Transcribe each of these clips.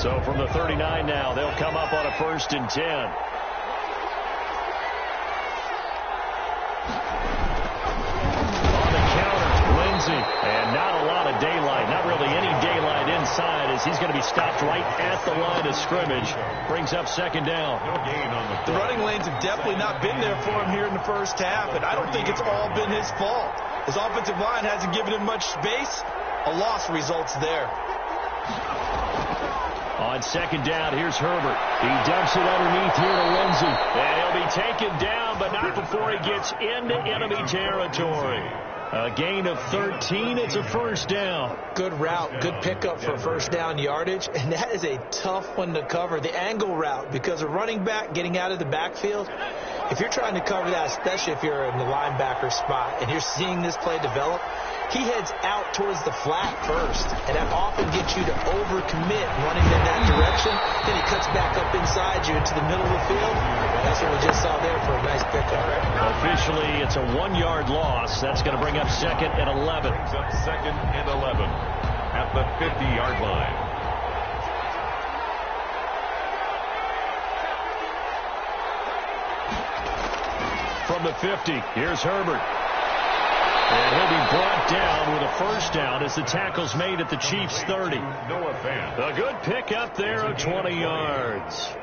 So from the 39 now, they'll come up on a 1st and 10. And not a lot of daylight, not really any daylight inside, as he's going to be stopped right at the line of scrimmage. Brings up 2nd down. The running lanes have definitely not been there for him here in the first half, and I don't think it's all been his fault. His offensive line hasn't given him much space. A loss results there. On 2nd down, here's Herbert. He dumps it underneath here to Lindsey. And he'll be taken down, but not before he gets into enemy territory. A gain of 13. It's a 1st down. Good route. Good pickup for 1st down yardage. And that is a tough one to cover. The angle route, because a running back getting out of the backfield, if you're trying to cover that, especially if you're in the linebacker spot and you're seeing this play develop, he heads out towards the flat first. And that often gets you to overcommit running in that direction. Then he cuts back up inside you into the middle of the field. That's what we just saw there for a nice pickup. Officially, it's a 1-yard loss. That's going to bring up 2nd and 11. Brings up 2nd and 11 at the 50-yard line. From the 50, here's Herbert. And he'll be brought down with a 1st down as the tackle's made at the Chiefs' 30. A good pickup there of 20 yards.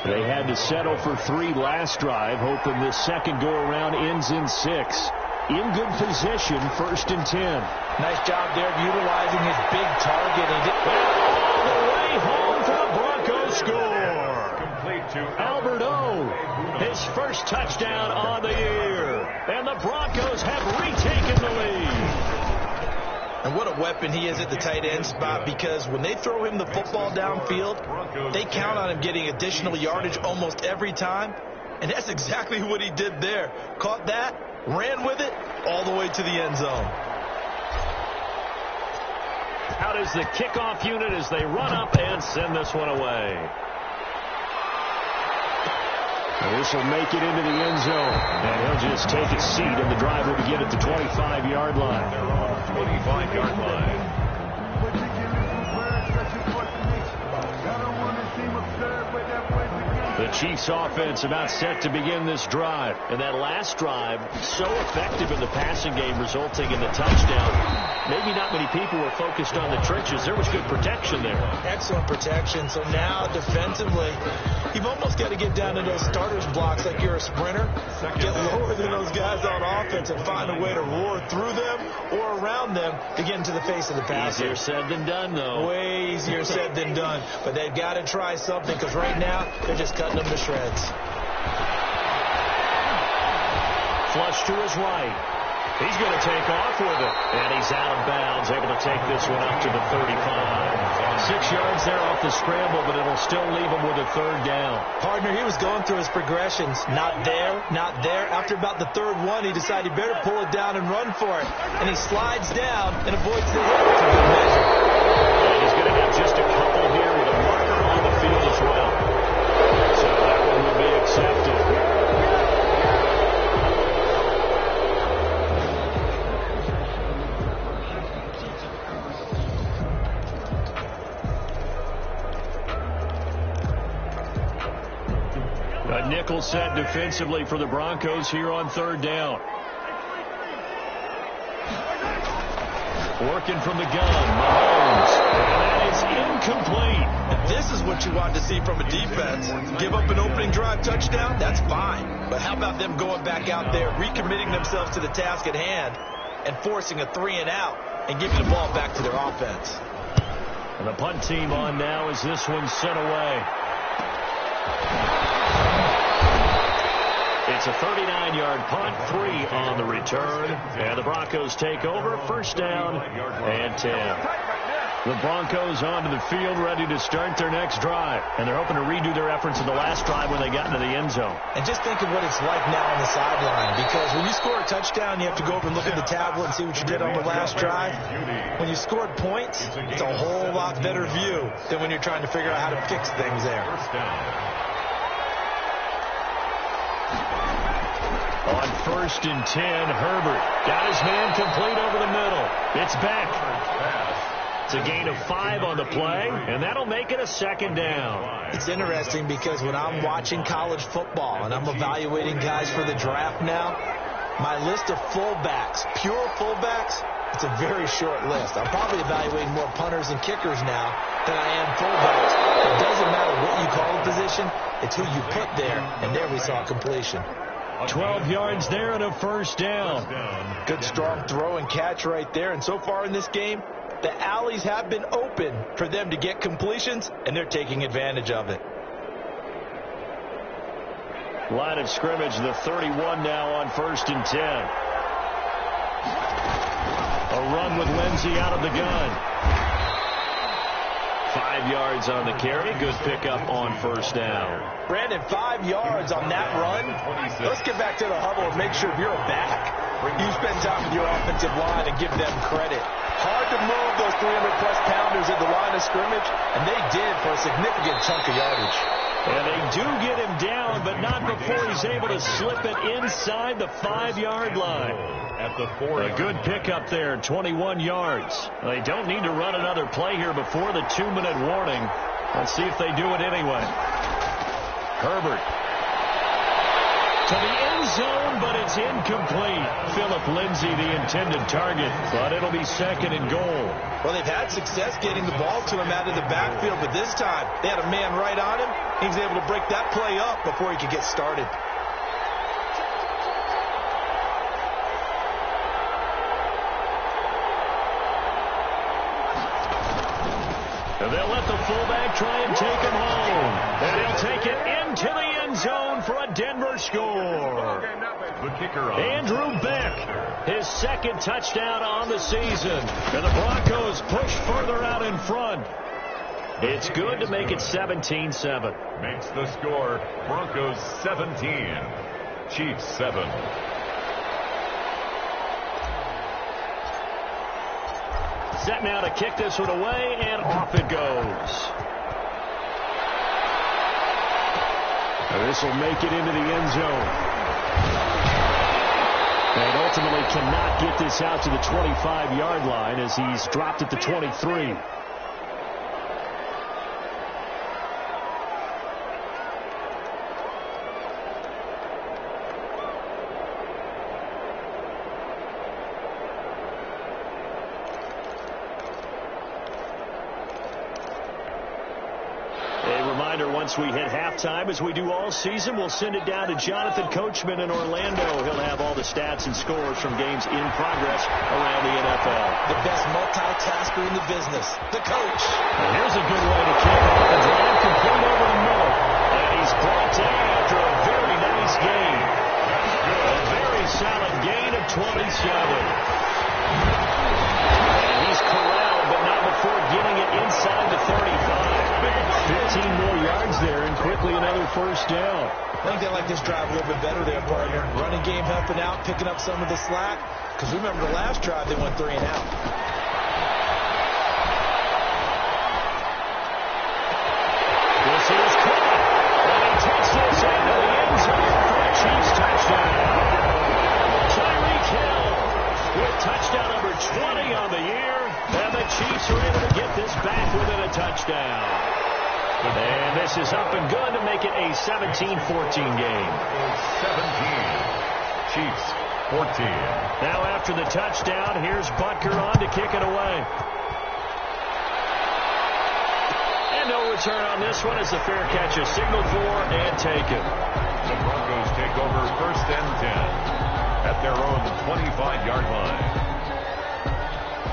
They had to settle for 3 last drive, hoping this second go-around ends in 6. In good position, 1st and 10. Nice job there of utilizing his big target. All the way home for the Broncos score. Complete to Albert O. His first touchdown on the year. And the Broncos have retaken the lead. And what a weapon he is at the tight end spot, because when they throw him the football downfield, they count on him getting additional yardage almost every time. And that's exactly what he did there. Caught that, ran with it, all the way to the end zone. Out is the kickoff unit as they run up and send this one away. This will make it into the end zone. And he'll just take a seat, and the drive will begin at the 25-yard line. They're on the 25-yard line. The Chiefs offense about set to begin this drive. And that last drive, so effective in the passing game, resulting in the touchdown. Maybe not many people were focused on the trenches. There was good protection there. Excellent protection. So now defensively, you've almost got to get down to those starters blocks like you're a sprinter. Get lower than those guys on offense and find a way to roar through them or around them to get into the face of the passer. Easier said than done, though. Way easier said than done. But they've got to try something, because right now they're just cutting them to shreds. Flush to his right. He's going to take off with it. And he's out of bounds, able to take this one up to the 35. 6 yards there off the scramble, but it'll still leave him with a 3rd down. Partner, he was going through his progressions. Not there, not there. After about the 3rd one, he decided he better pull it down and run for it. And he slides down and avoids the hit. It's a good measure. And he's going to have just a couple here with a marker on the field as well. So that one will be accepted. A nickel set defensively for the Broncos here on 3rd down. Working from the gun, Mahomes. And that is incomplete. This is what you want to see from a defense. Give up an opening drive touchdown, that's fine. But how about them going back out there, recommitting themselves to the task at hand, and forcing a 3-and-out and giving the ball back to their offense. And the punt team on now as this one's sent away. It's a 39-yard punt, 3 on the return. And the Broncos take over, 1st down and 10. The Broncos onto the field, ready to start their next drive. And they're hoping to redo their efforts in the last drive when they got into the end zone. And just think of what it's like now on the sideline, because when you score a touchdown, you have to go over and look at the tablet and see what you did on the last drive. When you scored points, it's a whole lot better view than when you're trying to figure out how to fix things there. On 1st and 10, Herbert got his man complete over the middle. It's back. It's a gain of 5 on the play, and that'll make it a second down. It's interesting because when I'm watching college football and I'm evaluating guys for the draft now, my list of fullbacks, pure fullbacks, it's a very short list. I'm probably evaluating more punters and kickers now than I am fullbacks. It doesn't matter what you call the position. It's who you put there, and there we saw completion. 12 yards there and a first down. Good strong throw and catch right there. And so far in this game, the alleys have been open for them to get completions, and they're taking advantage of it. Line of scrimmage, the 31 now on 1st and 10. A run with Lindsey out of the gun. 5 yards on the carry. Good pickup on 1st down. Brandon, 5 yards on that run. Let's get back to the huddle and make sure you're back. You spend time with your offensive line and give them credit. Hard to move those 300-plus pounders at the line of scrimmage, and they did for a significant chunk of yardage. And they do get him down, but not before he's able to slip it inside the 5-yard line. At the 4. A good pickup there, 21 yards. They don't need to run another play here before the 2-minute warning. Let's see if they do it anyway. Herbert to the end zone, but it's incomplete. Philip Lindsay, the intended target, but it'll be 2nd and goal. Well, they've had success getting the ball to him out of the backfield, but this time they had a man right on him. He was able to break that play up before he could get started. And they'll let the fullback try and take him home. And he'll take it into the end zone for a Denver score. The kicker on. Andrew Beck, his 2nd touchdown on the season. And the Broncos push further out in front. It's good to make it 17-7. Makes the score Broncos 17, Chiefs 7. Set now to kick this one away, and off it goes. This will make it into the end zone. And ultimately cannot get this out to the 25-yard line as he's dropped at the 23. Once we hit halftime, as we do all season, we'll send it down to Jonathan Coachman in Orlando. He'll have all the stats and scores from games in progress around the NFL. The best multitasker in the business, the coach. And here's a good way to kick off the drive, complete over the middle. And he's brought down after a very nice gain. A very solid gain of 27. And he's corralled, but not before getting it inside the 35. 15 more yards there, and quickly another first down. I think they like this drive a little bit better there, partner. Running game helping out, picking up some of the slack. Because remember the last drive, they went 3 and out. This is caught. And he takes this into the end zone for a Chiefs touchdown. Tyreek Hill with touchdown number 20 on the year. And the Chiefs are able to get this back within a touchdown. And this is up and good to make it a 17-14 game. 17. Chiefs 14. Now after the touchdown, here's Butker on to kick it away. And no return on this one as the fair catch is signaled for and taken. The Broncos take over 1st and 10 at their own 25-yard line.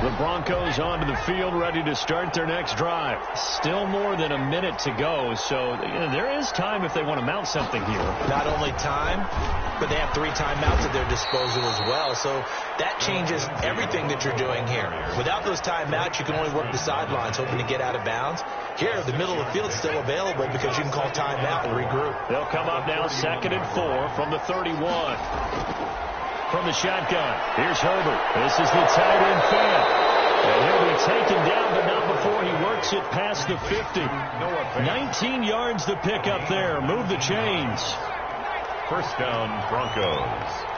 The Broncos onto the field, ready to start their next drive. Still more than a minute to go, so there is time if they want to mount something here. Not only time, but they have 3 timeouts at their disposal as well, so that changes everything that you're doing here. Without those timeouts, you can only work the sidelines, hoping to get out of bounds. Here, the middle of the field is still available because you can call timeout and regroup. They'll come up now 2nd and 4 from the 31. From the shotgun, here's Herbert. This is the tight end fan. And he'll be taken down, but not before he works it past the 50. 19 yards to pick up there. Move the chains. First down, Broncos.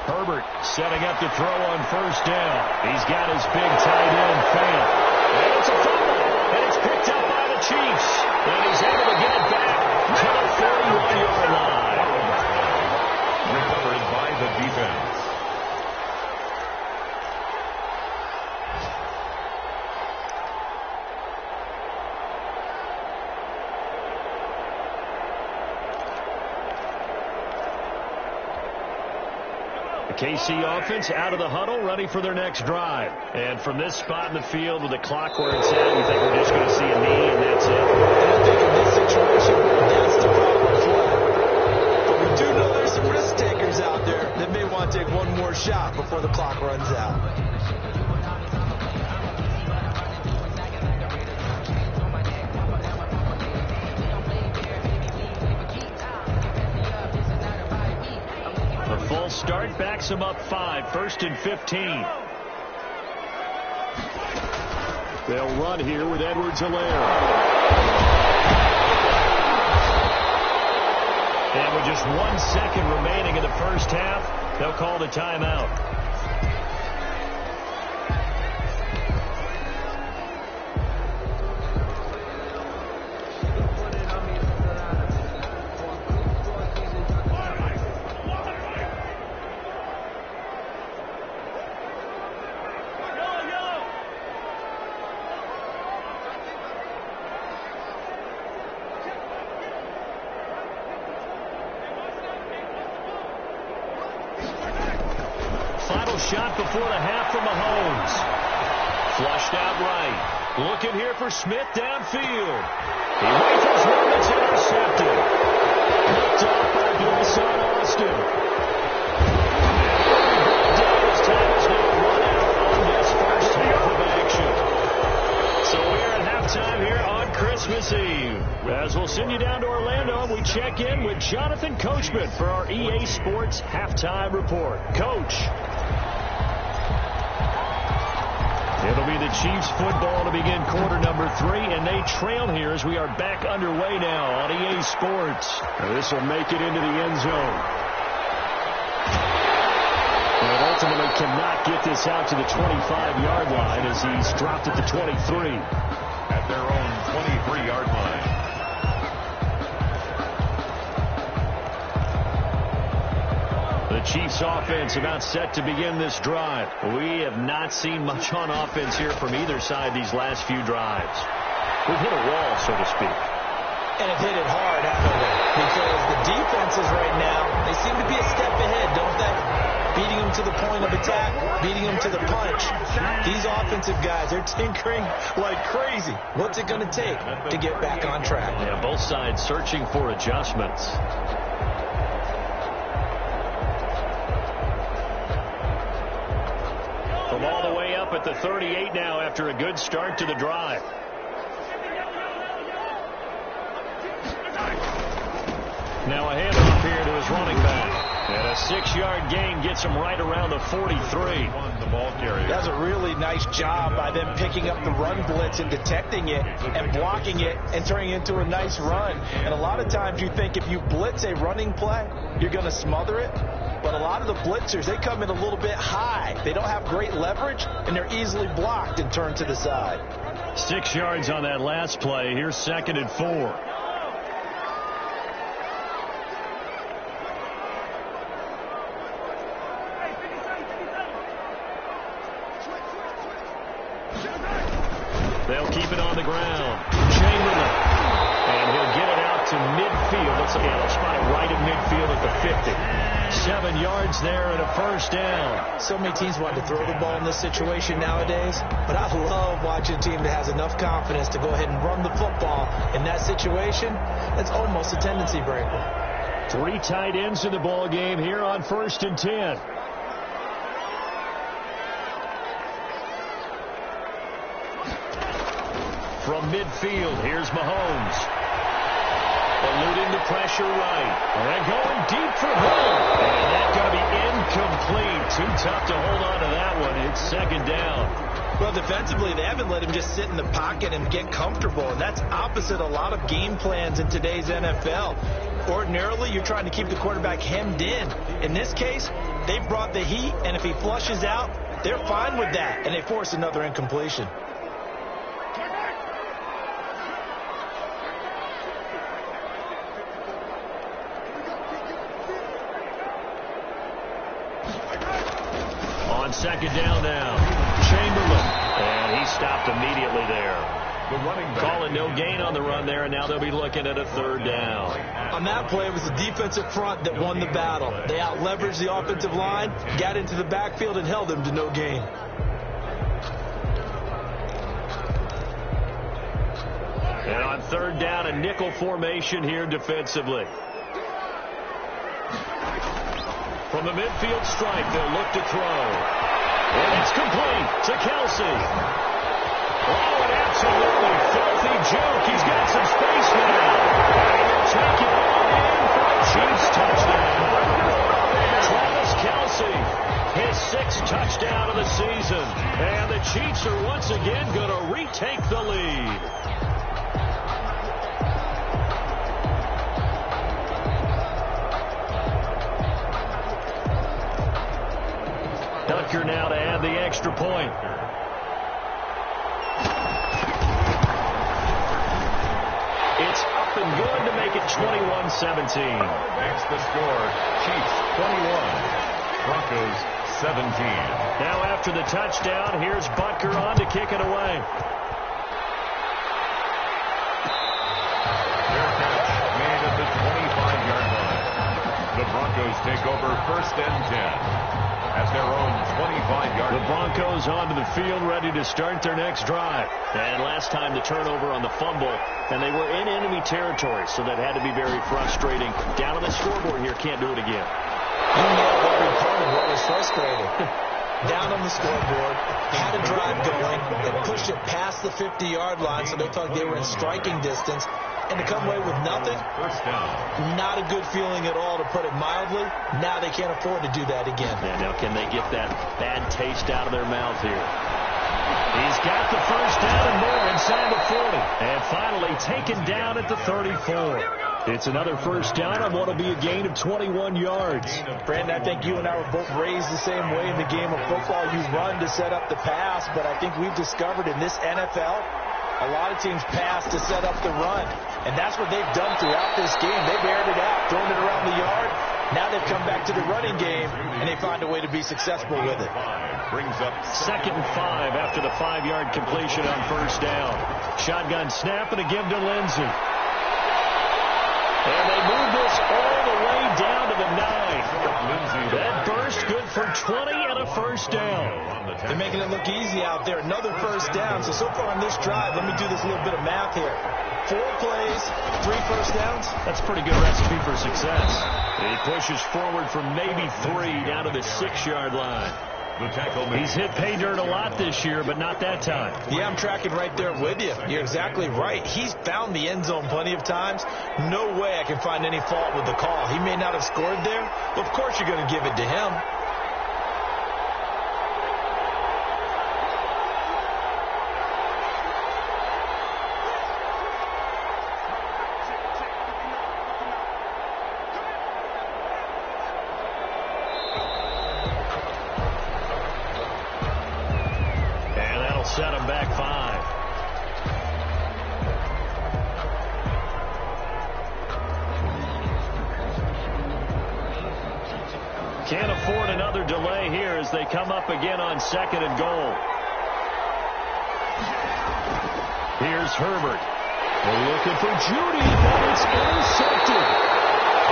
Herbert Setting up to throw on first down. He's got his big tight end, Fant. And it's a fumble. And it's picked up by the Chiefs. And he's able to get it back to the 41-yard line. Recovered by the defense. The KC offense out of the huddle, ready for their next drive. And from this spot in the field with the clock where it's at, you think we're just going to see a knee and that's it? And I think in this situation, that's the proper play. But we do know there's some risk takers out there that may want to take one more shot before the clock runs out. Full start backs him up 5, 1st and 15. They'll run here with Edwards-Helaire. And with just 1 second remaining in the first half, they'll call the timeout. Shot before the half from Mahomes. Flushed out right. Looking here for Smith downfield. He wafers one that's intercepted. Picked off by Dawson Austin. Davis time is going to run out on this first half of action. So we're at halftime here on Christmas Eve. As we'll send you down to Orlando, we check in with Jonathan Coachman for our EA Sports Halftime Report. Coach. It'll be the Chiefs football to begin quarter number 3, and they trail here as we are back underway now on EA Sports. This will make it into the end zone. And ultimately cannot get this out to the 25-yard line as he's dropped at the 23. At their own 23-yard line. The Chiefs offense about set to begin this drive. We have not seen much on offense here from either side these last few drives. We've hit a wall, so to speak. And have hit it hard, haven't we? Because the defenses right now, they seem to be a step ahead, don't they? Beating them to the point of attack, beating them to the punch. These offensive guys, they're tinkering like crazy. What's it going to take to get back on track? Yeah, both sides searching for adjustments. From all the way up at the 38 now after a good start to the drive. Now a handoff here to his running back. And a 6-yard gain gets him right around the 43. The ball carrier. That's a really nice job by them picking up the run blitz and detecting it and blocking it and turning it into a nice run. And a lot of times you think if you blitz a running play, you're going to smother it. But a lot of the blitzers, they come in a little bit high. They don't have great leverage, and they're easily blocked and turned to the side. 6 yards on that last play. Here's 2nd and 4. They'll keep it on the ground. Chamberlain. And he'll get it out to midfield. Let's see, they'll spot it right at midfield at the 50. 7 yards there and a first down. So many teams want to throw the ball in this situation nowadays, but I love watching a team that has enough confidence to go ahead and run the football in that situation. That's almost a tendency breaker. 3 tight ends in the ball game here on 1st and 10. From midfield, here's Mahomes. Eluding the pressure right. And going deep for home. And that's going to be incomplete. Too tough to hold on to that one. It's 2nd down. Well, defensively, they haven't let him just sit in the pocket and get comfortable, and that's opposite a lot of game plans in today's NFL. Ordinarily, you're trying to keep the quarterback hemmed in. In this case, they brought the heat, and if he flushes out, they're fine with that, and they force another incompletion. On second down now, Chamberlain, and he stopped immediately there. Calling no gain on the run there, and now they'll be looking at a third down. On that play, it was the defensive front that won the battle. They out-leveraged the offensive line, got into the backfield, and held them to no gain. And on third down, a nickel formation here defensively. From the midfield stripe, they'll look to throw. And it's complete to Kelsey. Oh, an absolutely filthy joke. He's got some space now. And he'll take it all in for a Chiefs touchdown. Travis Kelsey, his 6th touchdown of the season. And the Chiefs are once again going to retake the lead. Dunker now to add the extra point. It's up and good to make it 21-17. Makes the score Chiefs 21, Broncos 17. Now after the touchdown, here's Butker on to kick it away. Fair catch made at the 25-yard line. The Broncos take over 1st and 10. At their own 25-yard line. The Broncos onto the field, ready to start their next drive. And last time the turnover on the fumble, and they were in enemy territory, so that had to be very frustrating. Down on the scoreboard here, can't do it again. You nailed every part of what was frustrating. Down on the scoreboard, had a drive going, and pushed it past the 50-yard line, so they thought they were in striking distance. And to come away with nothing, not a good feeling at all, to put it mildly. Now they can't afford to do that again. And now can they get that bad taste out of their mouth here? He's got the first down and more inside the 40. And finally taken down at the 34. It's another first down on what will be a gain of 21 yards. Brandon, I think you and I were both raised the same way in the game of football. You run to set up the pass, but I think we've discovered in this NFL, a lot of teams pass to set up the run. And that's what they've done throughout this game. They've aired it out, thrown it around the yard. Now they've come back to the running game, and they find a way to be successful with it. Brings up 2nd and 5 after the 5-yard completion on first down. Shotgun snap and a give to Lindsey. And they move this all the way down to the 9. That burst good for 20 and a first down. They're making it look easy out there. Another first down. So far on this drive, let me do this little bit of math here. 4 plays, 3 first downs. That's a pretty good recipe for success. He pushes forward from maybe 3 down to the 6-yard line. He's hit pay dirt a lot this year, but not that time. Yeah, I'm tracking right there with you. You're exactly right. He's found the end zone plenty of times. No way I can find any fault with the call. He may not have scored there, but of course you're going to give it to him. Set him back 5. Can't afford another delay here as they come up again on 2nd and goal. Here's Herbert. They're looking for Judy, but it's intercepted.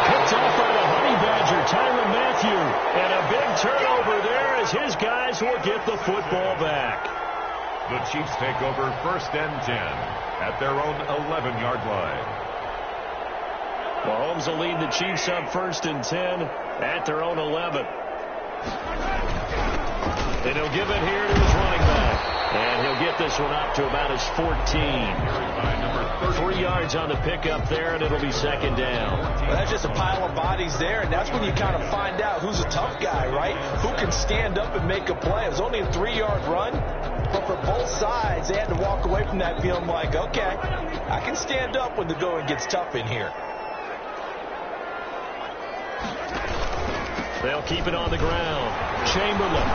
Picked off by the Honey Badger, Tyrann Mathieu. And a big turnover there as his guys will get the football back. The Chiefs take over 1st and 10 at their own 11-yard line. Mahomes will lead the Chiefs up 1st and 10 at their own 11. And he'll give it here to his running back. And he'll get this one up to about his 14. 3 yards on the pickup there, and it'll be second down. Well, that's just a pile of bodies there, and that's when you kind of find out who's a tough guy, right? Who can stand up and make a play. It was only a 3-yard run, but for both sides, they had to walk away from that feeling like, okay, I can stand up when the going gets tough in here. They'll keep it on the ground. Chamberlain.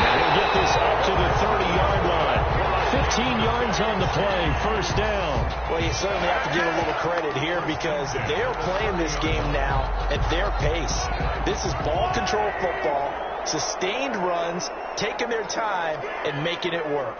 And he'll get this up to the 30-yard line. 15 yards on the play, first down. Well, you certainly have to give a little credit here because they're playing this game now at their pace. This is ball control football, sustained runs, taking their time, and making it work.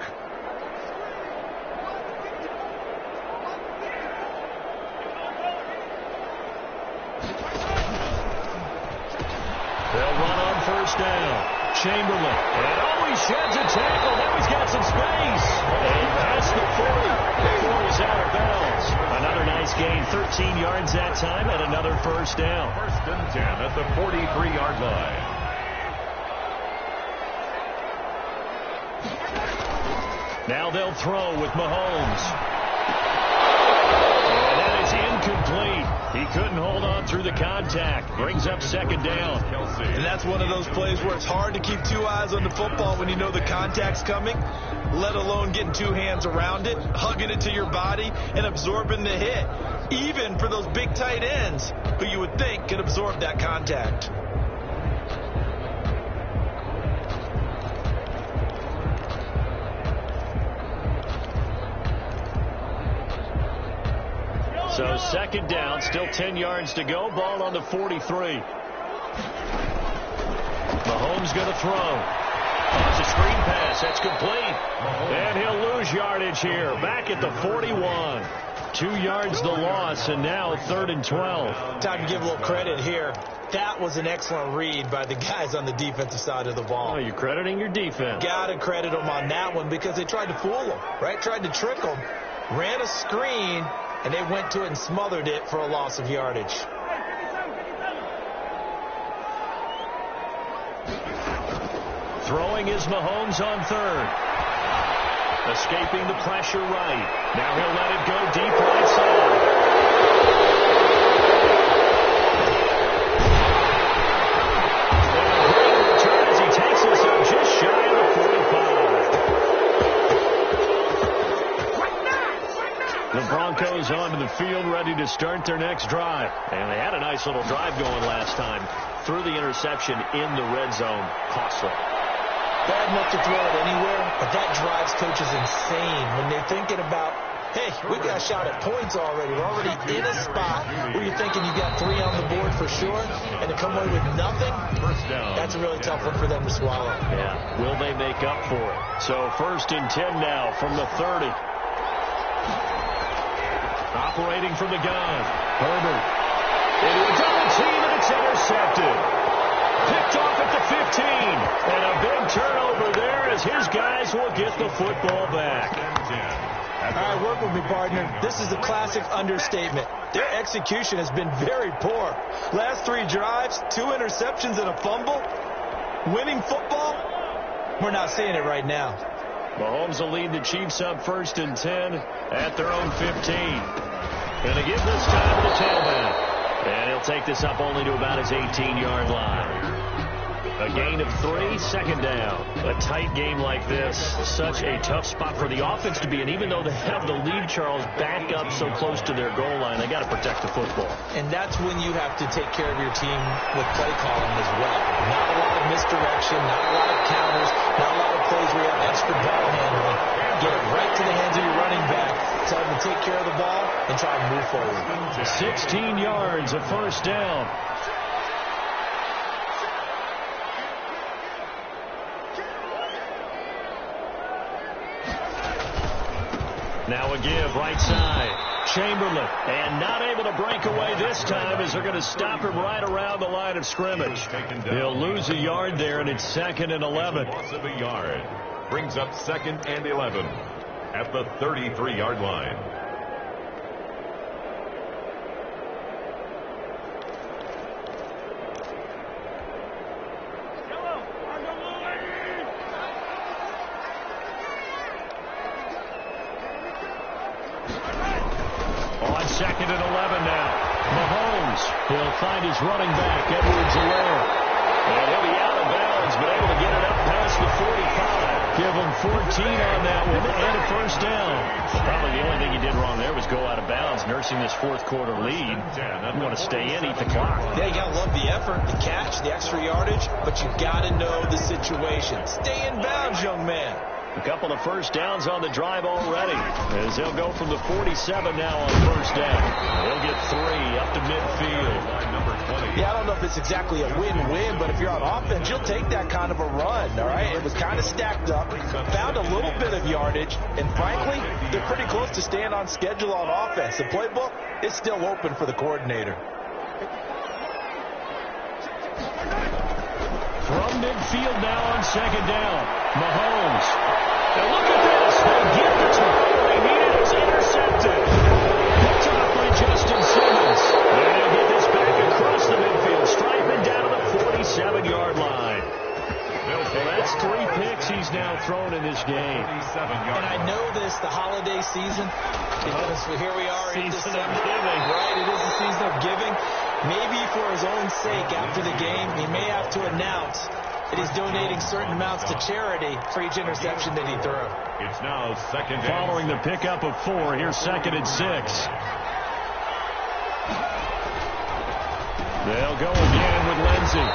They'll run on first down. Chamberlain. And he sheds a tackle. Now he's got some space. And past the 40 before he's out of bounds. Another nice gain. 13 yards that time and another first down. First and 10 at the 43-yard line. Now they'll throw with Mahomes. And that is incomplete. He couldn't hold on through the contact. Brings up second down. And that's one of those plays where it's hard to keep 2 eyes on the football when you know the contact's coming, let alone getting 2 hands around it, hugging it to your body, and absorbing the hit, even for those big tight ends who you would think could absorb that contact. So second down, still 10 yards to go. Ball on the 43. Mahomes going to throw. It's a screen pass. That's complete. And he'll lose yardage here. Back at the 41. 2 yards the loss, and now 3rd and 12. Time to give a little credit here. That was an excellent read by the guys on the defensive side of the ball. Oh, you're crediting your defense. Got to credit them on that one because they tried to fool them, right? Tried to trick them. Ran a screen, and they went to it and smothered it for a loss of yardage. Throwing is Mahomes on 3rd. Escaping the pressure right. Now he'll let it go deep right side. And a great return as he takes us up just shy of the 45. The Broncos onto the field ready to start their next drive. And they had a nice little drive going last time. Threw the interception in the red zone. Costly. Bad enough to throw it anywhere, but that drives coaches insane when they're thinking about, hey, we got a shot at points already. We're already in a spot where you're thinking you got 3 on the board for sure, and to come away with nothing, that's a really tough one for them to swallow. Yeah, will they make up for it? So 1st and 10 now from the 30. Operating from the gun. Herbert. Into a double team, and it's intercepted. Picked off at the 15. And a big turnover there as his guys will get the football back. All right, work with me, partner. This is a classic understatement. Their execution has been very poor. Last 3 drives, 2 interceptions and a fumble. Winning football? We're not seeing it right now. Mahomes will lead the Chiefs up 1st and 10 at their own 15. Going to give this time to the tailback. And he'll take this up only to about his 18-yard line. A gain of 3, second down. A tight game like this, such a tough spot for the offense to be in. Even though they have the lead, Charles, back up so close to their goal line, they got to protect the football. And that's when you have to take care of your team with play calling as well. Not a lot of misdirection, not a lot of counters, not a lot of plays where you have extra ball handling. Get it right to the hands of your running back. Tell them to take care of the ball and try to move forward. 16 yards, a first down. Now a give, right side. Chamberlain, and not able to break away this time as they're going to stop him right around the line of scrimmage. He'll lose a yard there, and it's 2nd and 11. Loss of a yard. Brings up 2nd and 11 at the 33-yard line. 2nd and 11 now. Mahomes, he'll find his running back, Edwards-Helaire. And he'll be out of bounds, but able to get it up past the 45. Give him 14 on that one and a first down. Probably the only thing he did wrong there was go out of bounds, nursing this fourth quarter lead. You want to stay in, eat the clock. Yeah, you got to love the effort, the catch, the extra yardage, but you got to know the situation. Stay in bounds, young man. A couple of first downs on the drive already, as they'll go from the 47 now on first down. They'll get 3 up to midfield. Number 20. Yeah, I don't know if it's exactly a win-win, but if you're on offense, you'll take that kind of a run, all right? It was kind of stacked up, found a little bit of yardage, and frankly, they're pretty close to staying on schedule on offense. The playbook is still open for the coordinator. From midfield now on second down. Mahomes. And look at this. They get the tackle they needed. It's intercepted. Picked up by Justin Simmons. And they'll get this back across the midfield. Striping down to the 47-yard line. So that's 3 picks he's now thrown in this game. And I know this, the holiday season, here we are in Season December. of giving. Right, it is the season of giving. Maybe for his own sake after the game, he may have to announce that he's donating certain amounts to charity for each interception that he threw. It's now second. Following the pickup of 4, here's 2nd and 6. They'll go again with Lindsey.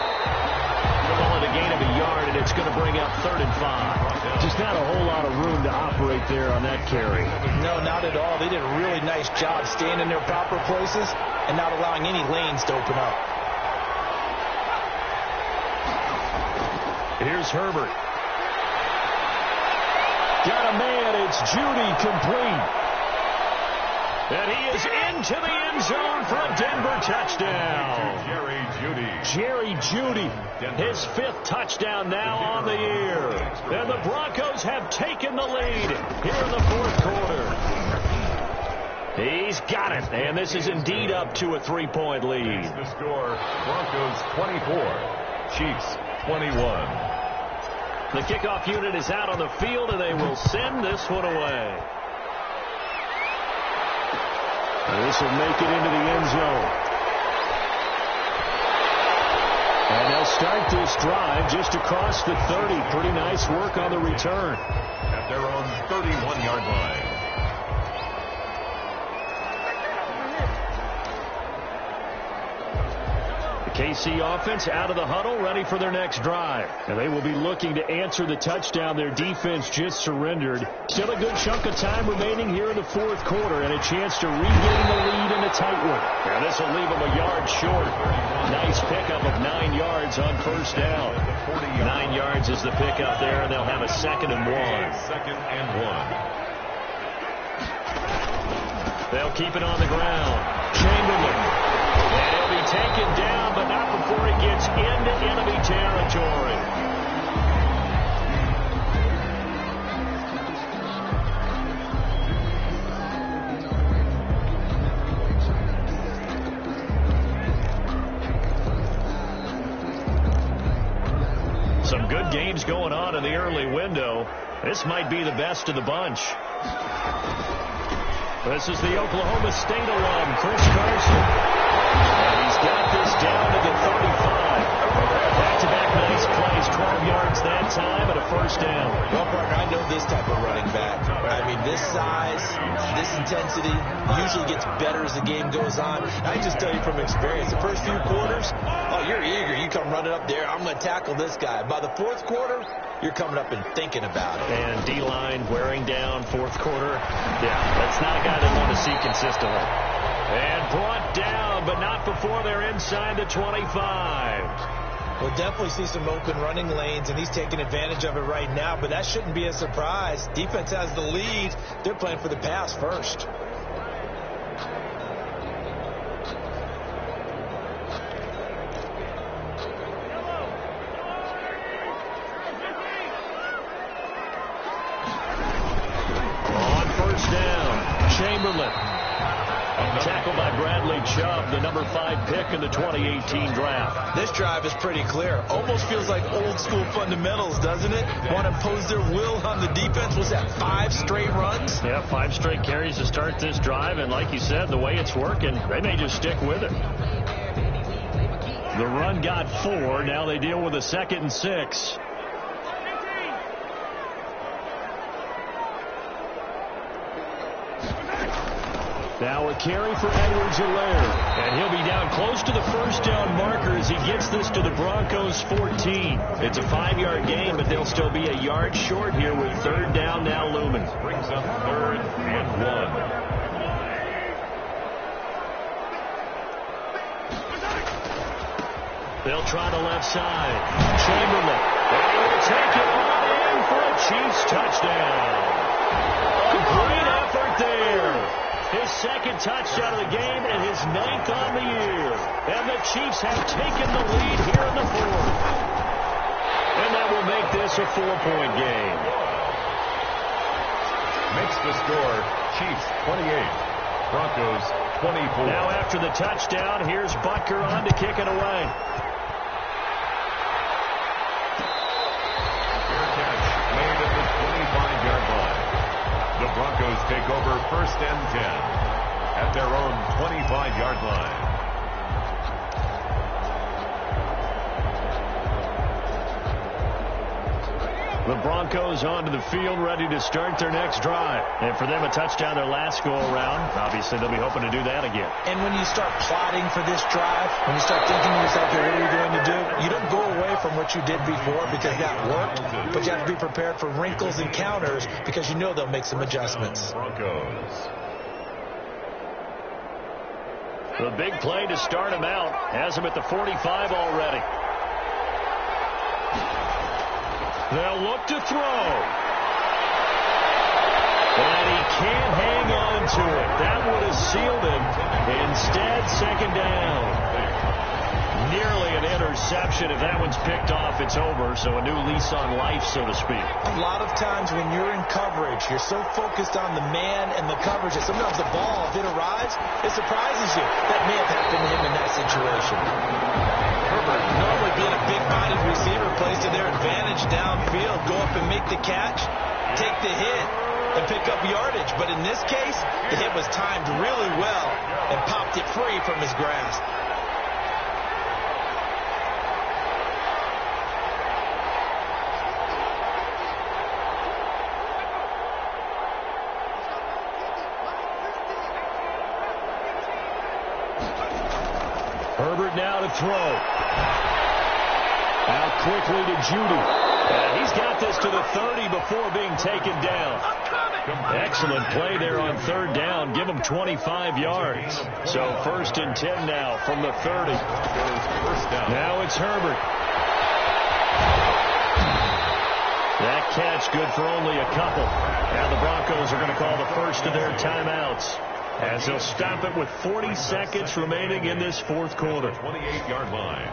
Call it a gain of a yard, and it's going to bring up 3rd and 5. Just not a whole lot of room to operate there on that carry. No, not at all. They did a really nice job staying in their proper places and not allowing any lanes to open up. Here's Herbert. Got a man. It's Judy complete. And he is into the end zone for a Denver touchdown. Jerry Judy, his 5th touchdown now on the year. And the Broncos have taken the lead here in the 4th quarter. He's got it, and this is indeed up to a 3-point lead. The score, Broncos 24, Chiefs 21. The kickoff unit is out on the field, and they will send this one away. This will make it into the end zone. And they'll start this drive just across the 30. Pretty nice work on the return. At their own 31-yard line. KC offense out of the huddle, ready for their next drive. And they will be looking to answer the touchdown their defense just surrendered. Still a good chunk of time remaining here in the 4th quarter and a chance to regain the lead in a tight one. Now this will leave them a yard short. Nice pickup of 9 yards on first down. 9 yards is the pickup there, and they'll have a 2nd and 1. 2nd and 1. They'll keep it on the ground. Chamberlain. And he'll be taken down, but not before he gets into enemy territory. Some good games going on in the early window. This might be the best of the bunch. This is the Oklahoma State alum, Chris Carson. And he's got this down to the 35. Back-to-back nice plays, 12 yards that time, and a first down. Well, partner, I know this type of running back. I mean, this size, this intensity usually gets better as the game goes on. I just tell you from experience, the first few quarters, oh, you're eager. You come running up there, I'm going to tackle this guy. By the 4th quarter, you're coming up and thinking about it. And D-line wearing down 4th quarter. Yeah, that's not a guy they want to see consistently. And brought down, but not before they're inside the 25. We'll definitely see some open running lanes, and he's taking advantage of it right now, but that shouldn't be a surprise. Defense has the lead. They're playing for the pass first. On first down, Chamberlain. Tackled by Bradley Chubb, the number 5 pick in the 2018 draft. This drive is pretty clear. Almost feels like old school fundamentals, doesn't it? Want to impose their will on the defense. Was that 5 straight runs? Yeah, 5 straight carries to start this drive. And like you said, the way it's working, they may just stick with it. The run got 4. Now they deal with a 2nd and 6. Now a carry for Edwards-Helaire. And he'll be down close to the first down marker as he gets this to the Broncos 14. It's a 5-yard gain, but they'll still be a yard short here with 3rd down now looming. Brings up 3rd and 1. They'll try the left side. Chamberlain. And he will take it on in for a Chiefs touchdown. A great effort there. His 2nd touchdown of the game and his 9th on the year. And the Chiefs have taken the lead here in the 4th. And that will make this a 4-point game. Makes the score Chiefs 28, Broncos 24. Now after the touchdown, here's Butker on to kick it away. Fair catch made at the 25-yard line. The Broncos take over 1st and 10 at their own 25-yard line. The Broncos onto the field, ready to start their next drive. And for them, a touchdown their last go-around. Obviously, they'll be hoping to do that again. And when you start plotting for this drive, when you start thinking to yourself, what are you going to do? You don't go away from what you did before because that worked, but you have to be prepared for wrinkles and counters because you know they'll make some adjustments. Broncos. The big play to start him out has him at the 45 already. They'll look to throw. And he can't hang on to it. That would have sealed him. Instead, 2nd down. Nearly an interception. If that one's picked off, it's over. So a new lease on life, so to speak. A lot of times when you're in coverage, you're so focused on the man and the coverage that sometimes the ball, if it arrives, it surprises you. That may have happened to him in that situation. Herbert, normally being a big-bodied receiver, plays to their advantage downfield. Go up and make the catch, take the hit, and pick up yardage. But in this case, the hit was timed really well and popped it free from his grasp. Herbert now to throw. Out quickly to Judy. And he's got this to the 30 before being taken down. Excellent play there on 3rd down. Give him 25 yards. So 1st and 10 now from the 30. Now it's Herbert. That catch good for only a couple. Now the Broncos are going to call the first of their timeouts, as they'll stop it with 40 seconds remaining in this 4th quarter. 28-yard line.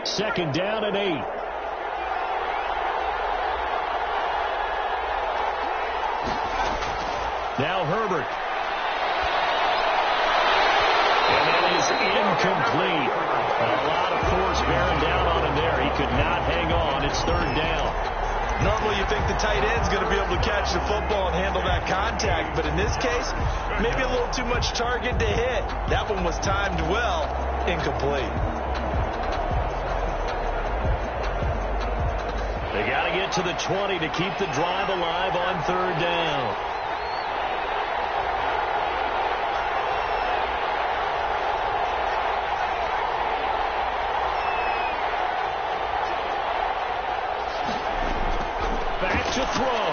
Second down and 8. Now Herbert. And that is incomplete. A lot of force bearing down on him there. He could not hang on. It's 3rd down. Normally you think the tight end's going to be able to catch the football and handle that contact, but in this case, maybe a little too much target to hit. That one was timed well, incomplete. They got to get to the 20 to keep the drive alive on 3rd down. Back to throw.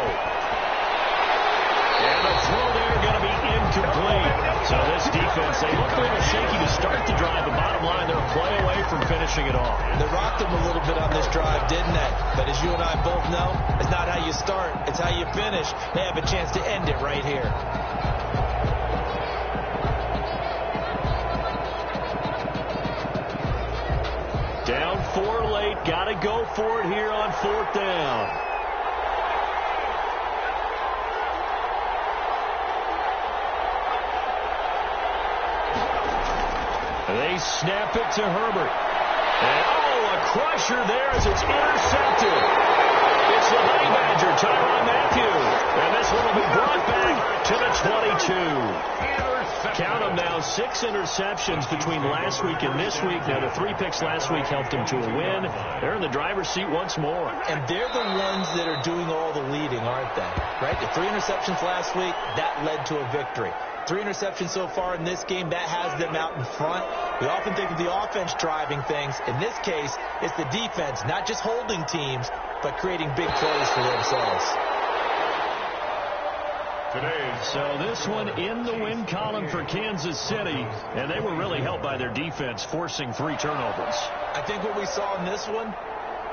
And the throw there going to be incomplete. So this defense, they look a little shaky to start the drive, but bottom line, they're a play away from finishing it off. They rocked them a little bit on this drive, didn't they? But as you and I both know, it's not how you start, it's how you finish. They have a chance to end it right here. 4 late. Got to go for it here on 4th down. They snap it to Herbert. And, a crusher there as it's intercepted. It's the Honey Badger, Tyrann Mathieu. And this one will be brought back to the 22. Count them now, 6 interceptions between last week and this week. Now, the 3 picks last week helped them to a win. They're in the driver's seat once more. And they're the ones that are doing all the leading, aren't they? Right? The 3 interceptions last week, that led to a victory. 3 interceptions so far in this game, that has them out in front. We often think of the offense driving things. In this case, it's the defense, not just holding teams, but creating big plays for themselves. So this one in the win column for Kansas City, and they were really helped by their defense, forcing 3 turnovers. I think what we saw in this one,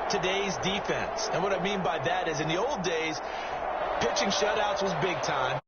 today's defense. And what I mean by that is in the old days, pitching shutouts was big time.